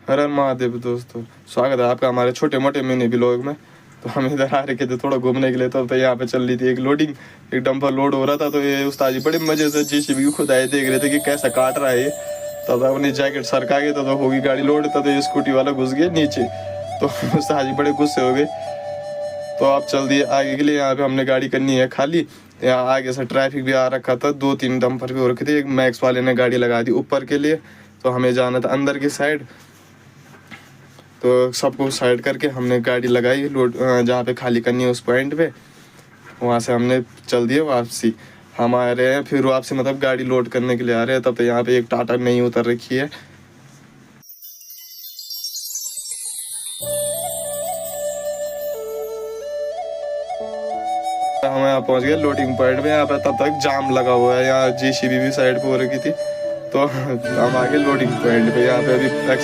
हर हर महादेव दोस्तों, स्वागत है आपका हमारे छोटे मोटे मिनी ब्लॉग में। तो हम इधर आ रखे थे थोड़ा घूमने के लिए, तो यहाँ पे चल रही थी एक लोडिंग, एक डंपर लोड हो रहा था। तो ये उस्ताद जी बड़े मजे से जेसीबी को खुद आए देख रहे थे कि कैसा काट रहा है ये। तब अपनी जैकेट सरका गई, तो होगी गाड़ी लोड, तो ये स्कूटी वाला घुस गया नीचे। तो उस्ताद जी बड़े गुस्से हो गए। तो आप चल दिए आगे के लिए, यहाँ पे हमने गाड़ी करनी है खाली। यहाँ आगे से ट्रैफिक भी आ रखा था, 2-3 डंपर भी हो रखे थे। एक मैक्स वाले ने गाड़ी लगा दी ऊपर के लिए, तो हमें जाना था अंदर की साइड। तो सबको साइड करके हमने गाड़ी लगाई लोड, जहाँ पे खाली करनी है उस पॉइंट पे। वहाँ से हमने चल दिए वापसी। हम आ रहे हैं फिर वापसी, मतलब गाड़ी लोड करने के लिए आ रहे हैं। तब तो यहाँ पे एक टाटा नहीं उतर रखी है। हम यहाँ पहुँच गए लोडिंग पॉइंट में। यहाँ पे तब तक जाम लगा हुआ है, यहाँ जेसीबी भी साइड पे हो रखी थी। तो हम आगे लोडिंग पॉइंट पे, यहाँ पे अभी